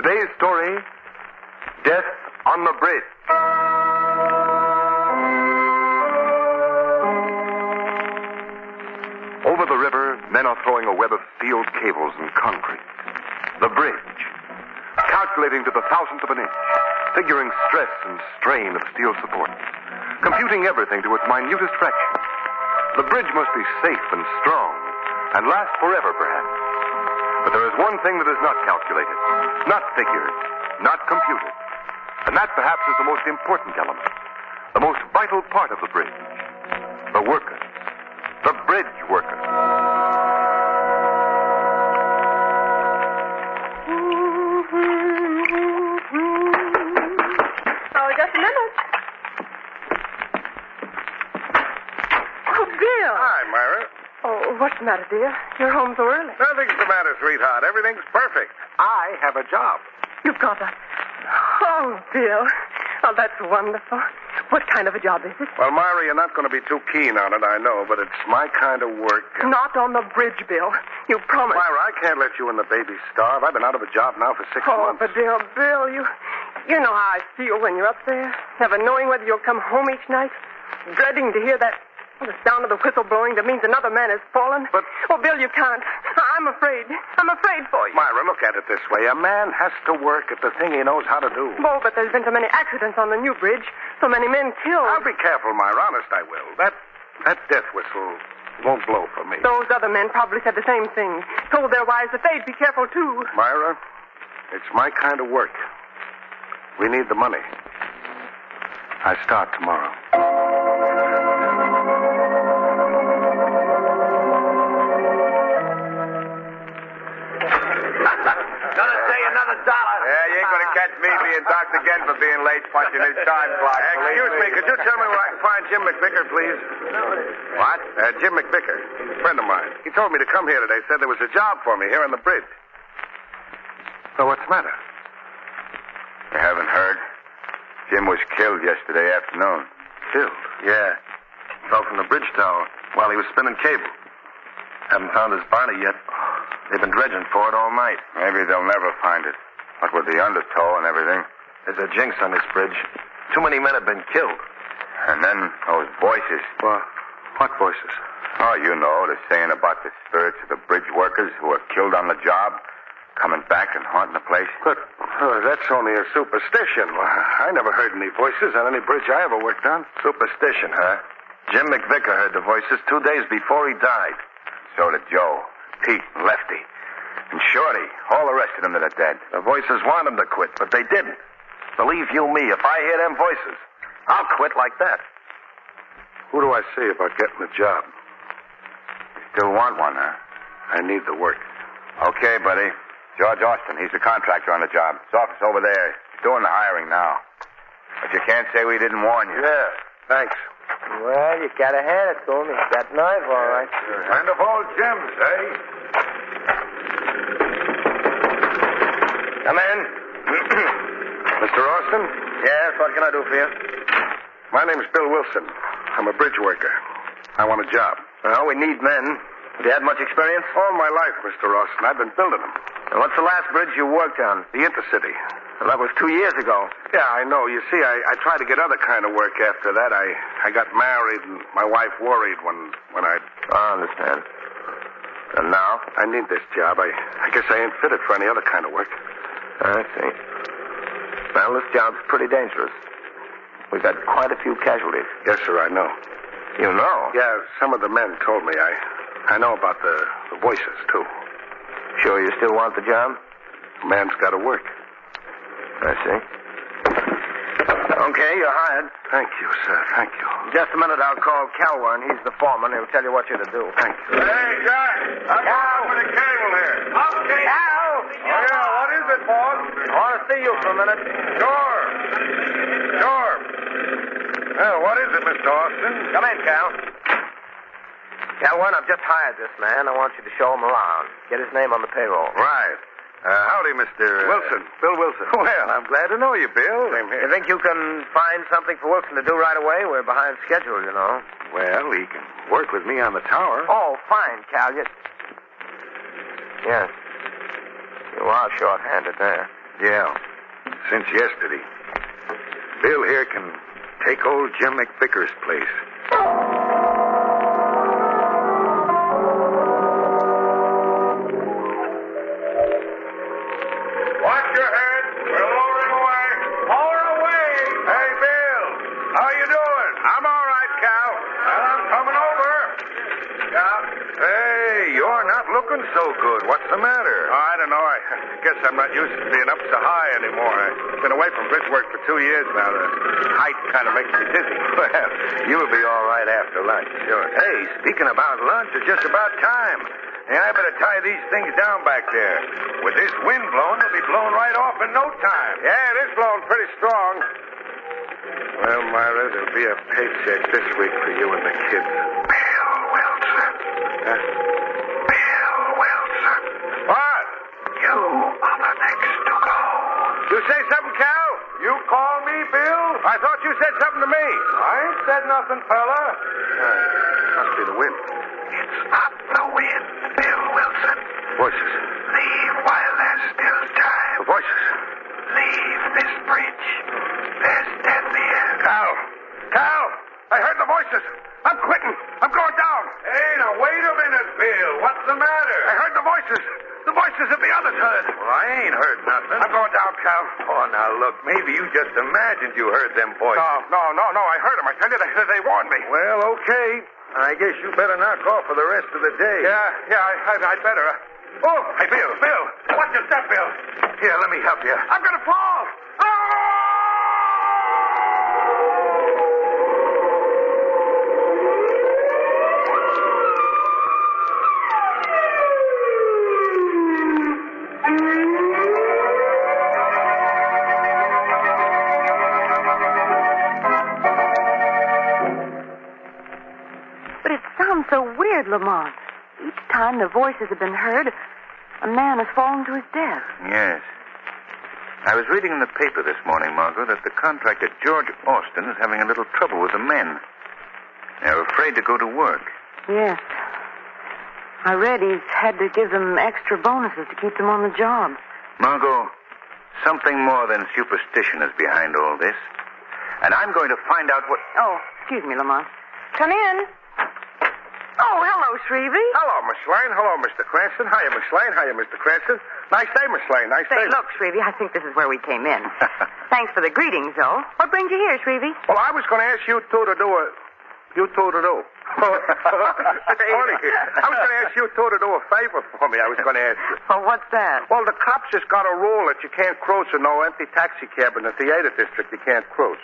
Today's story, Death on the Bridge. Over the river, men are throwing a web of steel cables and concrete. The bridge, calculating to the thousandth of an inch, figuring stress and strain of steel supports, computing everything to its minutest fraction. The bridge must be safe and strong and last forever, perhaps. But there is one thing that is not calculated, not figured, not computed. And that perhaps is the most important element, the most vital part of the bridge. The workers. The bridge workers. Oh, just a minute. Oh, Bill. Hi, Myra. Oh, what's the matter, dear? You're home so early. Nothing's the matter, sweetheart. Everything's perfect. I have a job. You've got a... Oh, Bill. Oh, that's wonderful. What kind of a job is it? Well, Myra, you're not going to be too keen on it, I know, but it's my kind of work. Not on the bridge, Bill. You promised. Myra, I can't let you and the baby starve. I've been out of a job now for 6 Oh, months. but Bill, you know how I feel when you're up there, never knowing whether you'll come home each night, dreading to hear the sound of the whistle blowing that means another man has fallen. But... Oh, Bill, you can't. I'm afraid. I'm afraid for you. Myra, look at it this way. A man has to work at the thing he knows how to do. Oh, but there's been so many accidents on the new bridge, so many men killed. I'll be careful, Myra. Honest, I will. That death whistle won't blow for me. Those other men probably said the same thing. Told their wives that they'd be careful, too. Myra, it's my kind of work. We need the money. I start tomorrow. $1. Yeah, you ain't going to catch me being docked again for being late punching his time clock. Excuse me, could you tell me where I can find Jim McVicker, please? What? Jim McVicker, a friend of mine. He told me to come here today, said there was a job for me here on the bridge. So what's the matter? You haven't heard? Jim was killed yesterday afternoon. Killed? Yeah. Fell from the bridge tower while he was spinning cable. Haven't found his body yet. They've been dredging for it all night. Maybe they'll never find it. What with the undertow and everything. There's a jinx on this bridge. Too many men have been killed. And then those voices. What voices? Oh, you know, they're saying about the spirits of the bridge workers who were killed on the job, coming back and haunting the place. But that's only a superstition. I never heard any voices on any bridge I ever worked on. Superstition, huh? Jim McVicker heard the voices 2 days before he died. So did Joe, Pete, and Lefty. And Shorty. All the rest of them that are dead. The voices want him to quit, but they didn't. Believe you me, if I hear them voices, I'll quit like that. Who do I see about getting the job? Still want one, huh? I need the work. Okay, buddy. George Austin, he's the contractor on the job. His office over there. He's doing the hiring now. But you can't say we didn't warn you. Yeah, thanks. Well, you gotta hand it to him. He's got nerve, all right. Kind of old gems, eh? Come in. Mr. Austin? Yes, what can I do for you? My name's Bill Wilson. I'm a bridge worker. I want a job. Well, we need men. Have you had much experience? All my life, Mr. Austin. I've been building them. And what's the last bridge you worked on? The Intercity. Well, that was 2 years ago. Yeah, I know. You see, I tried to get other kind of work after that. I got married, and my wife worried when I understand. And now? I need this job. I guess I ain't fitted for any other kind of work. I see. Well, this job's pretty dangerous. We've got quite a few casualties. Yes, sir, I know. You know? Yeah, some of the men told me. I know about the voices, too. Sure you still want the job? A man's got to work. I see. Okay, you're hired. Thank you, sir. Thank you. Just a minute, I'll call Calwern. He's the foreman. He'll tell you what you're to do. Thank you. Hey, guys. I'm going for the cable here. Okay. Cal! Oh, yeah. What is it, boss? I want to see you for a minute. Sure. Well, what is it, Mr. Austin? Come in, Cal. Calwern, I've just hired this man. I want you to show him around. Get his name on the payroll. Right. Howdy, Mr. Wilson. Bill Wilson. Well, I'm glad to know you, Bill. Same here. You think you can find something for Wilson to do right away? We're behind schedule, you know. Well, he can work with me on the tower. Oh, fine, Cal. Yes. You are short-handed there. Yeah, since yesterday. Bill here can take old Jim McVicker's place. Watch your head. We're lowering away. Lower away. Hey, Bill. How you doing? I'm all right, Cal. Well, I'm coming over. Yeah. Hey, you're not looking so good. What's the matter? Oh, I don't know. I guess I'm not used to being up so high anymore. I've been away from bridge work for 2 years now. The height kind of makes me dizzy. Well, you'll be all right after lunch, sure. Hey, speaking about lunch, it's just about time. Hey, I better tie these things down back there. With this wind blowing, they'll be blown right off in no time. Yeah, it is blowing pretty strong. Well, Myra, there'll be a paycheck this week for you and the kids. Bill Wilson. Huh? Bill Wilson. What? You are the next to go. You say something, Cal? You call me Bill? I thought you said something to me. I ain't said nothing, fella. Must be the wind. It's not the wind, Bill Wilson. Voices. Leave while there's still time. The voices. Leave this bridge. There's death here. Cal! I heard the voices. I'm quitting. I'm going down. Hey, now wait a minute, Bill. What's the matter? I heard the voices. The voices of the others heard. Well, I ain't heard nothing. I'm going down, Cal. Oh, now look, maybe you just imagined you heard them voices. No. I heard them. I tell you, they warned me. Well, okay. I guess you better knock off for the rest of the day. Yeah, I'd better. Oh, hey, Bill. Watch your step, Bill. Here, let me help you. I'm going to fall. So weird, Lamont. Each time the voices have been heard, a man has fallen to his death. Yes. I was reading in the paper this morning, Margot, that the contractor George Austin is having a little trouble with the men. They're afraid to go to work. Yes. I read he's had to give them extra bonuses to keep them on the job. Margot, something more than superstition is behind all this. And I'm going to find out what... Oh, excuse me, Lamont. Come in. Oh, hello, Shrevey. Hello, Miss Lane. Hello, Mr. Cranston. Hiya, Miss Lane. Hiya, Mr. Cranston. Nice day, Miss Lane. Nice day. Say, look, Shrevey, I think this is where we came in. Thanks for the greetings, though. What brings you here, Shrevey? Well, I was going to ask you two to do a... You two to do. Funny. I was going to ask you two to do a favor for me. I was going to ask you. Oh, what's that? Well, the cops has got a rule that you can't cruise in no empty taxi cab in the theater district. You can't cruise.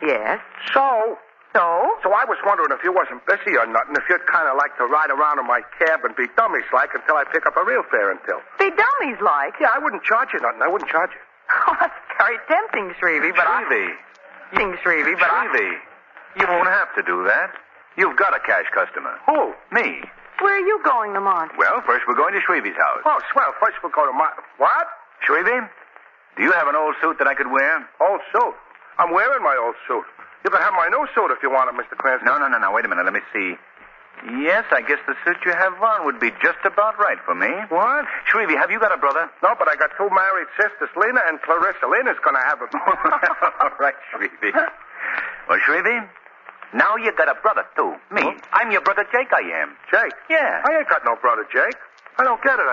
Yes. So So I was wondering if you wasn't busy or nothing, if you'd kind of like to ride around in my cab and be dummies-like until I pick up a real fare until. Be dummies-like? Yeah, I wouldn't charge you nothing. I wouldn't charge you. Oh, that's very tempting, Shrevey, but Shrevey, you won't have to do that. You've got a cash customer. Who? Me. Where are you going, Lamont? Well, first we're going to Shrevey's house. Oh, swell. First we'll go to my... What? Shrevey, do you have an old suit that I could wear? Old suit? I'm wearing my old suit. You can have my new suit if you want it, Mr. Cranston. No. Wait a minute. Let me see. Yes, I guess the suit you have on would be just about right for me. What? Shrevey, have you got a brother? No, but I got two married sisters, Lena and Clarissa. Lena's going to have a... All right, Shrevey. Well, Shrevey, now you got a brother, too. Me. Huh? I'm your brother Jake, I am. Jake? Yeah. I ain't got no brother Jake. I don't get it.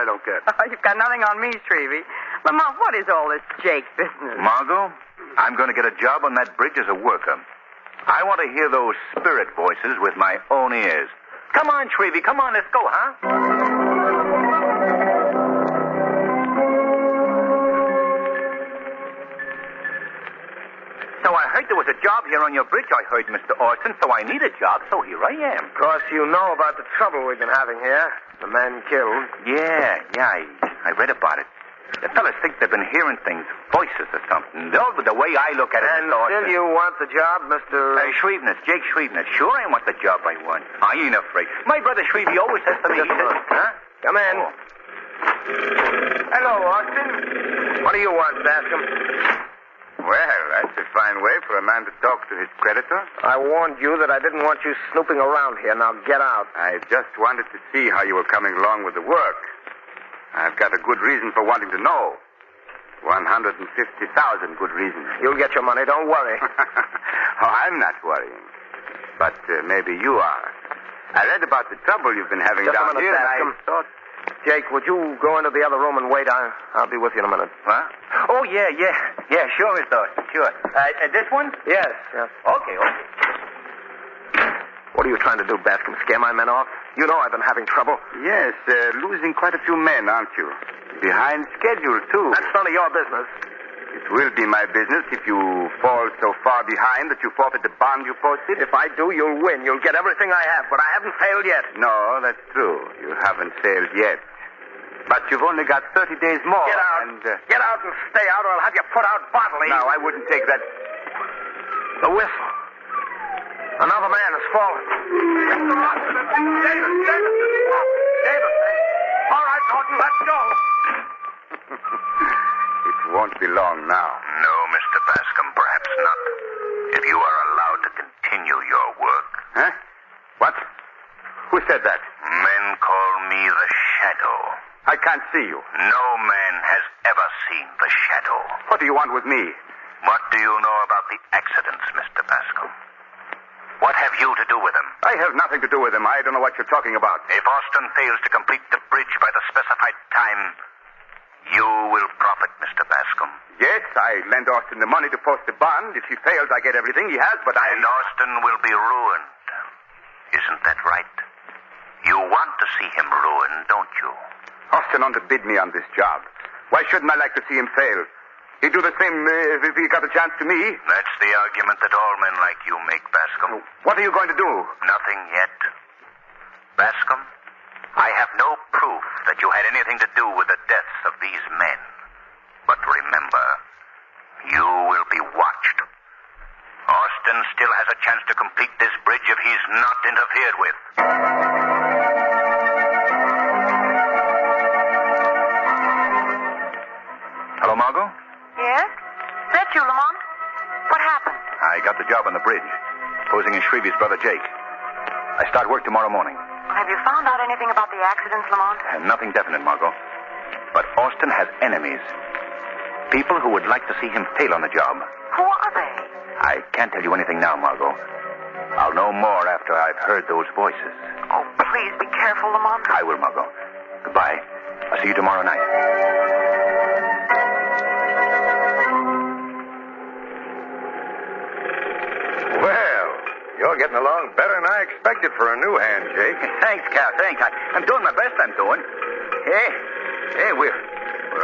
You've got nothing on me, Shrevey. Lamont, what is all this Jake business? Margot, I'm going to get a job on that bridge as a worker. I want to hear those spirit voices with my own ears. Come on, Shrevey. Come on, let's go, huh? So I heard there was a job here on your bridge. I heard, Mr. Orson, so I need a job, so here I am. Of course, you know about the trouble we've been having here. The men killed. Yeah, I read about it. The fellas think they've been hearing things, voices or something. The way I look at it, And Mr. Orson... still you want the job, Mr... Shreveness, Jake Shreveness. Sure, I want the job I want. I ain't afraid. My brother Shrevey always says to me... Just a minute, huh? Come in. Oh. Hello, Austin. What do you want, Bascom? Well, that's a fine way for a man to talk to his creditor. I warned you that I didn't want you snooping around here. Now get out. I just wanted to see how you were coming along with the work. I've got a good reason for wanting to know. 150,000 good reasons. You'll get your money, don't worry. Oh, I'm not worrying. But maybe you are. I read about the trouble you've been having Just a down minute, here, and Bascom. I thought... Jake, would you go into the other room and wait? I'll be with you in a minute. What? Oh, yeah. Sure, Mr. Orson, sure. This one? Yes. Okay. What are you trying to do, Bascom? Scare my men off? You know I've been having trouble. Yes, losing quite a few men, aren't you? Behind schedule, too. That's none of your business. It will be my business if you fall so far behind that you forfeit the bond you posted. If I do, you'll win. You'll get everything I have, but I haven't failed yet. No, that's true. You haven't failed yet. But you've only got 30 days more. Get out. And, Get out and stay out, or I'll have you put out bodily. No, I wouldn't take that. The whistle. Another man has fallen. Davis. All right, Norton, let's go. It won't be long now. No, Mr. Bascom, perhaps not. If you are allowed to continue your work. Huh? What? Who said that? Men call me the Shadow. I can't see you. No man has ever seen the Shadow. What do you want with me? What do you know about the accidents, Mr. Bascom? What have you to do with them? I have nothing to do with them. I don't know what you're talking about. If Austin fails to complete the bridge by the specified time, you will profit, Mr. Bascom. Yes, I lent Austin the money to post the bond. If he fails, I get everything he has, but And Austin will be ruined. Isn't that right? You want to see him ruined, don't you? Austin underbid me on this job. Why shouldn't I like to see him fail? He'd do the same if he got a chance to me. That's the argument that all men like you make, Bascom. What are you going to do? Nothing yet. Bascom, I have no proof that you had anything to do with the deaths of these men. But remember, you will be watched. Austin still has a chance to complete this bridge if he's not interfered with. Hello, Margot? Yes? That you, Lamont? What happened? I got the job on the bridge, posing as Shreve's brother Jake. I start work tomorrow morning. Have you found out anything about the accidents, Lamont? Nothing definite, Margot. But Austin has enemies. People who would like to see him fail on the job. Who are they? I can't tell you anything now, Margot. I'll know more after I've heard those voices. Oh, please be careful, Lamont. I will, Margot. Goodbye. I'll see you tomorrow night. Well, you're getting along better than I expected for a new hand, Jake. Thanks, Cal, thanks. I'm doing my best, I'm doing. Hey, we're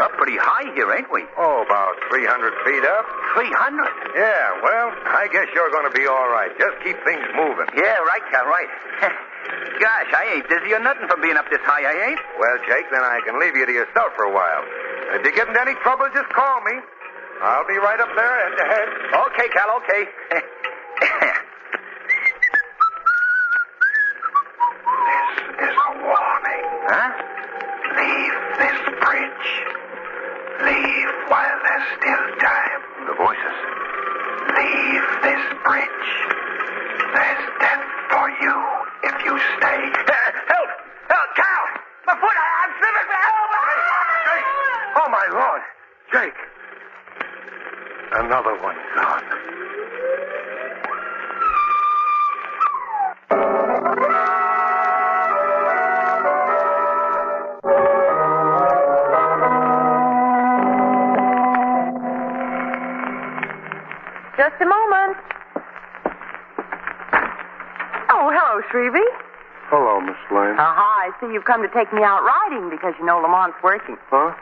up pretty high here, ain't we? Oh, about 300 feet up. 300? Yeah, well, I guess you're going to be all right. Just keep things moving. Yeah, right, Cal, right. Gosh, I ain't dizzy or nothing from being up this high, I ain't. Well, Jake, then I can leave you to yourself for a while. And if you get into any trouble, just call me. I'll be right up there head to head. Okay, Cal, okay. This is a warning. Huh? Leave this bridge. Leave while there's still time. The voices. Leave this bridge. There's death for you if you stay. Help! Cal! My foot! I'm slipping! Help! Jake! Oh, my Lord! Jake! Another one gone. Just a moment. Oh, hello, Shrevey. Hello, Miss Lane. I see you've come to take me out riding because you know Lamont's working. Huh?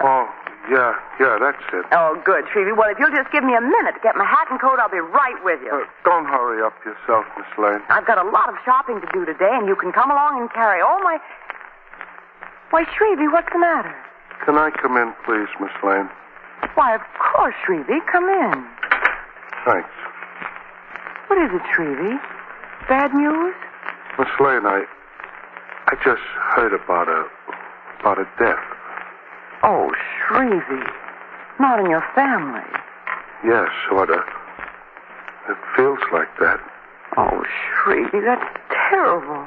Oh, yeah, that's it. Oh, good, Shrevey. Well, if you'll just give me a minute to get my hat and coat, I'll be right with you. Don't hurry up yourself, Miss Lane. I've got a lot of shopping to do today, and you can come along and carry all my... Why, Shrevey, what's the matter? Can I come in, please, Miss Lane? Why, of course, Shrevey. Come in. Thanks. What is it, Shrevey? Bad news? Miss Lane, I just heard about a death. Oh, Shrevey. Not in your family. Yeah, sort of. It feels like that. Oh, Shrevey, that's terrible.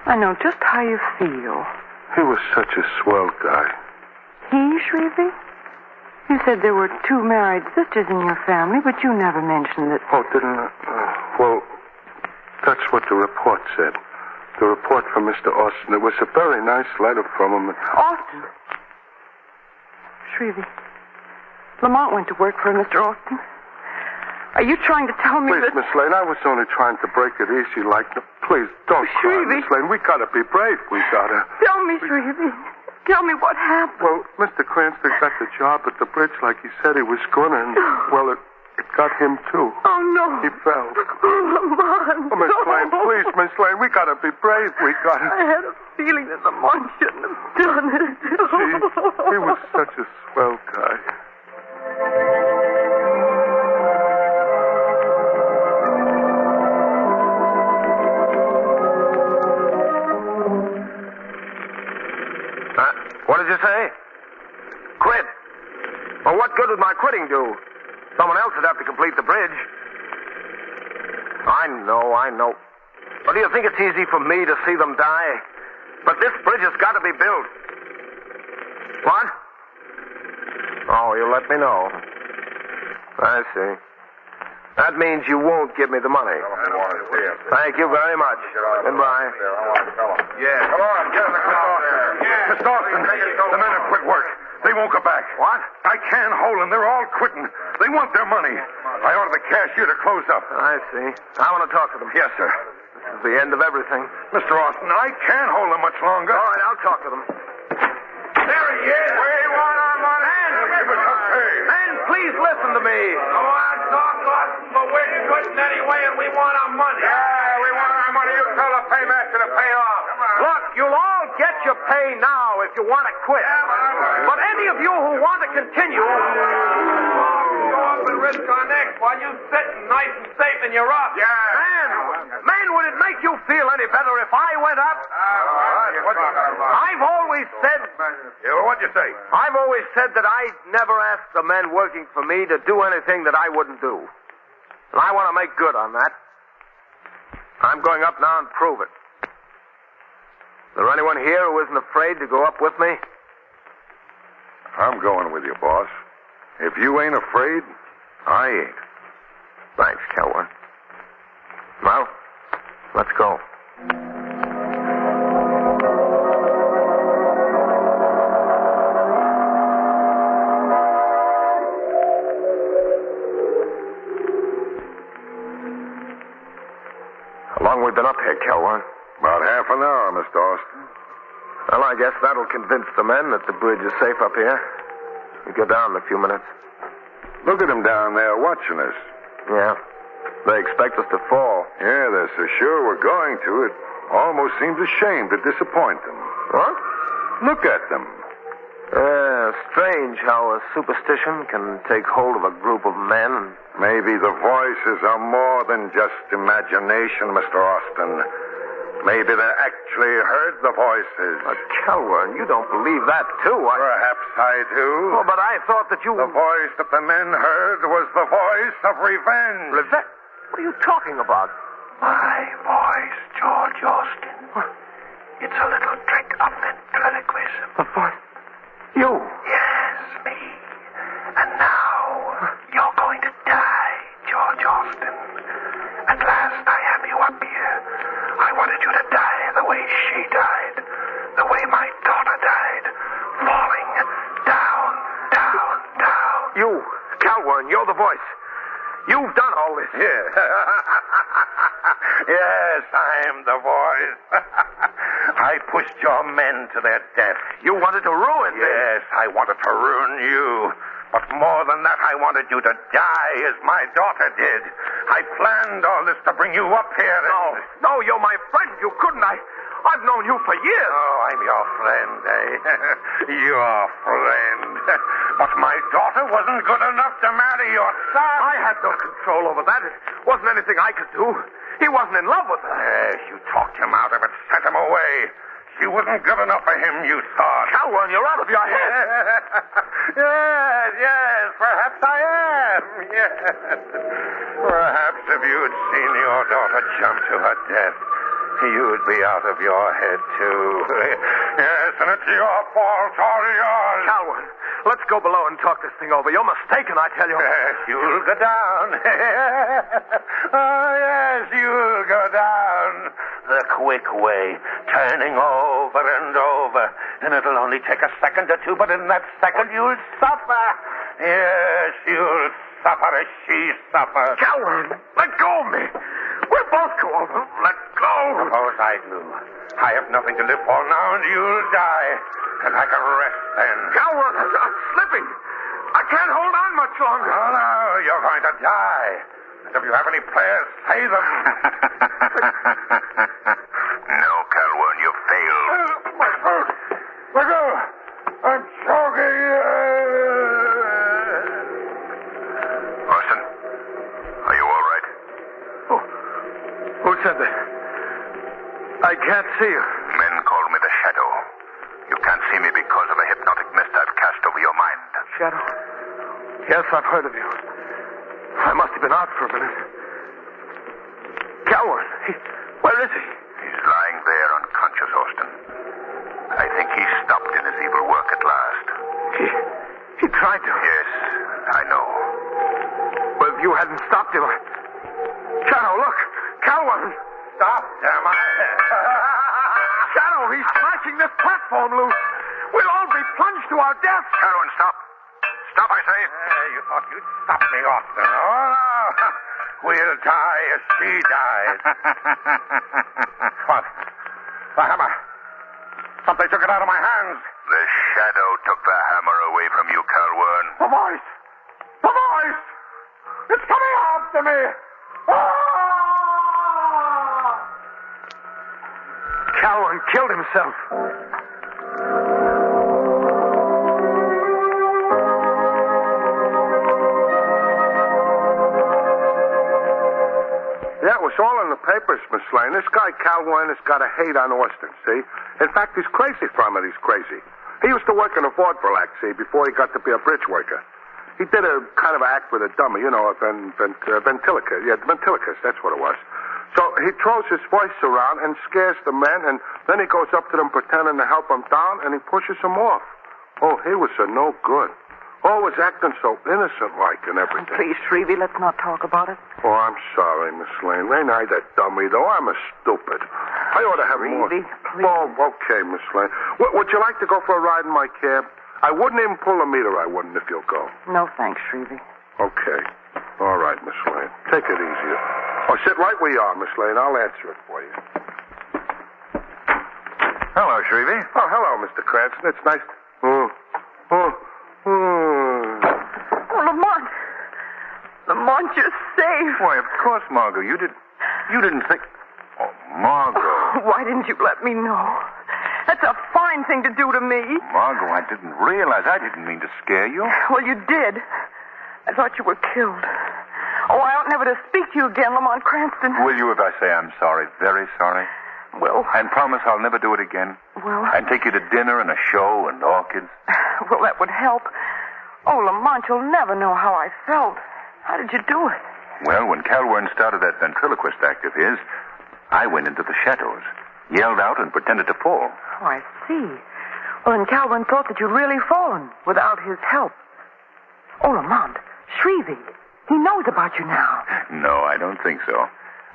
I know just how you feel. He was such a swell guy. He, Shrevey? You said there were 2 married sisters in your family, but you never mentioned that. Oh, didn't I? Well, that's what the report said. The report from Mr. Austin. It was a very nice letter from him. Austin? Shrevey, Lamont went to work for Mr. Austin. Are you trying to tell me Please, that... Miss Lane, I was only trying to break it easy like... Please, don't cry, Shrevey. Miss Lane. We gotta be brave. We gotta... Tell me, Shrevey. Tell me what happened. Well, Mr. Cranston got the job at the bridge like he said he was gonna, and, well, it got him, too. Oh, no. He fell. Lamont, Oh, Miss Lane, please, Miss Lane, we gotta be brave. We gotta... I had a feeling that Lamont shouldn't have done it. He was such a swell guy. What did you say? Quit. Well, what good would my quitting do? Someone else would have to complete the bridge. I know. But do you think it's easy for me to see them die? But this bridge has got to be built. What? Oh, you'll let me know. I see. That means you won't give me the money. Thank you very much. Goodbye. Yeah, come on, get in the car there. Yeah. Mr. Austin, the men have quit work. They won't go back. What? I can't hold them. They're all quitting. They want their money. I ordered the cashier to close up. I see. I want to talk to them. Yes, sir. This is the end of everything. Mr. Austin, I can't hold them much longer. All right, I'll talk to them. There he is. We want our money. Give us some pay. Men, please listen to me. Go on, talk, Austin, but we're quitting anyway, and we want our money. Yeah, we want our money. You tell the paymaster to pay off. Look, you'll all get your pay now if you want to quit. But any of you who want to continue... Go up and risk our necks while you sitting nice and safe in your up. Yeah. Man, would it make you feel any better if I went up? I've always said... What'd you say? I've always said that I'd never ask the men working for me to do anything that I wouldn't do. And I want to make good on that. I'm going up now and prove it. Is there anyone here who isn't afraid to go up with me? I'm going with you, boss. If you ain't afraid, I ain't. Thanks, Kelwin. Well, let's go. How long we been up here, Kelwin? About half an hour, Mr. Austin. Well, I guess that'll convince the men that the bridge is safe up here. We'll go down in a few minutes. Look at them down there watching us. Yeah. They expect us to fall. Yeah, they're so sure we're going to. It almost seems a shame to disappoint them. What? Look at them. Strange how a superstition can take hold of a group of men. Maybe the voices are more than just imagination, Mr. Austin. Maybe they actually heard the voices. But, Kelwin, you don't believe that, too. Perhaps I do. Oh, but I thought that you... The voice that the men heard was the voice of revenge. Revenge? What are you talking about? My voice, George Austin. What? It's a little trick of ventriloquism. The voice? You? Yes, me. And now, you're going to die, George Austin. At last I have you up here. I wanted you to die the way she died. The way my daughter died. Falling down, down, down. You, Kelwin, you're the voice. You've done all this. Yeah. Yes, I'm the voice. I pushed your men to their death. You wanted to ruin me. Yes, I wanted to ruin you. But more than that, I wanted you to die as my daughter did. I planned all this to bring you up here. No, you're my friend. You couldn't. I've known you for years. Oh, I'm your friend, eh? Your friend. But my daughter wasn't good enough to marry your son. I had no control over that. It wasn't anything I could do. He wasn't in love with her. Yes, you talked him out of it, sent him away. She wasn't good enough for him, you thought. Calvin, you're out of your head. Yes, perhaps I am. Yes. Perhaps if you'd seen your daughter jump to her death, You'd be out of your head, too. Yes, and it's your fault, all yours. Calvin, let's go below and talk this thing over. You're mistaken, I tell you. Yes, you'll go down. Oh, yes, you'll go down. The quick way, turning over and over. And it'll only take a second or two, but in that second you'll suffer. Yes, you'll suffer as she suffers. Calvin, let go of me. We'll both go over. Let go. Suppose I do. I have nothing to live for now, and you'll die. And I can rest then. Calvin, I'm slipping. I can't hold on much longer. Oh, no, you're going to die. And if you have any prayers, say them. No, Calhoun, you failed. My throat. Let go. I'm choking. Orson, are you all right? Who said that? I can't see you. Men call me the Shadow. You can't see me because of a hypnotic mist I've cast over your mind. Shadow? Yes, I've heard of you. I must have been out for a minute. Calvin, where is he? He's lying there unconscious, Austin. I think he stopped in his evil work at last. He tried to. Yes, I know. Well, if you hadn't stopped him, Shadow, look! Calvin! Stop, damn it. Shadow, he's smashing this platform loose. We'll all be plunged to our death. Calhoun, stop. Stop, I say. You thought you'd stop me, Austin. Oh, no. We'll die as she died. What? The hammer. Something took it out of my hands. The Shadow took the hammer away from you, Calhoun. The voice! The voice! It's coming after me! Calvin killed himself. Yeah, it was all in the papers, Miss Lane. This guy, Calhoun, has got a hate on Austin, see? In fact, he's crazy from it. He's crazy. He used to work in a vaudeville act, see, before he got to be a bridge worker. He did a kind of an act with a dummy, you know, a ventriloquist. Yeah, ventriloquist, that's what it was. So he throws his voice around and scares the men, and then he goes up to them pretending to help them down, and he pushes them off. Oh, he was a no good. Always acting so innocent-like and everything. Please, Shrevey, let's not talk about it. Oh, I'm sorry, Miss Lane. Ain't I that dummy, though? I'm a stupid. I ought to have more... Shrevey, please. Oh, okay, Miss Lane. Would you like to go for a ride in my cab? I wouldn't even pull the meter, I wouldn't, if you'll go. No, thanks, Shrevey. Okay. All right, Miss Lane. Take it easy. Oh, sit right where you are, Miss Lane. I'll answer it for you. Hello, Shrevey. Oh, hello, Mr. Cranston. It's nice... Oh, Lamont. Lamont, you're safe. Why, of course, Margot. You didn't think... Oh, Margot. Why didn't you let me know? That's a fine thing to do to me. Margot, I didn't realize. I didn't mean to scare you. Well, you did. I thought you were killed. Oh, I ought never to speak to you again, Lamont Cranston. Will you, if I say I'm sorry, very sorry? Well... And promise I'll never do it again? Well... And take you to dinner and a show and orchids? Well, that would help. Oh, Lamont, you'll never know how I felt. How did you do it? Well, when Calhoun started that ventriloquist act of his, I went into the shadows, yelled out, and pretended to fall. Oh, I see. Well, and Calvin thought that you'd really fallen without his help. Oh, Lamont, Shrevey, he knows about you now. No, I don't think so.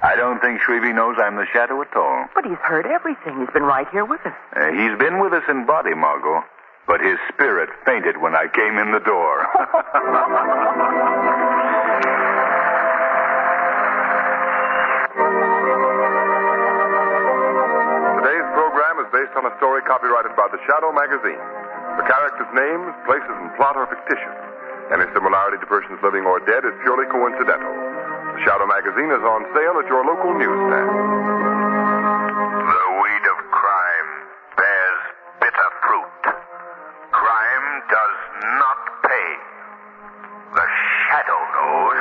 I don't think Shrevey knows I'm the Shadow at all. But he's heard everything. He's been right here with us. He's been with us in body, Margot. But his spirit fainted when I came in the door. Today's program is based on a story copyrighted by The Shadow magazine. The characters' names, places, and plot are fictitious. Any similarity to persons living or dead is purely coincidental. The Shadow magazine is on sale at your local newsstand. The weed of crime bears bitter fruit. Crime does not pay. The Shadow knows.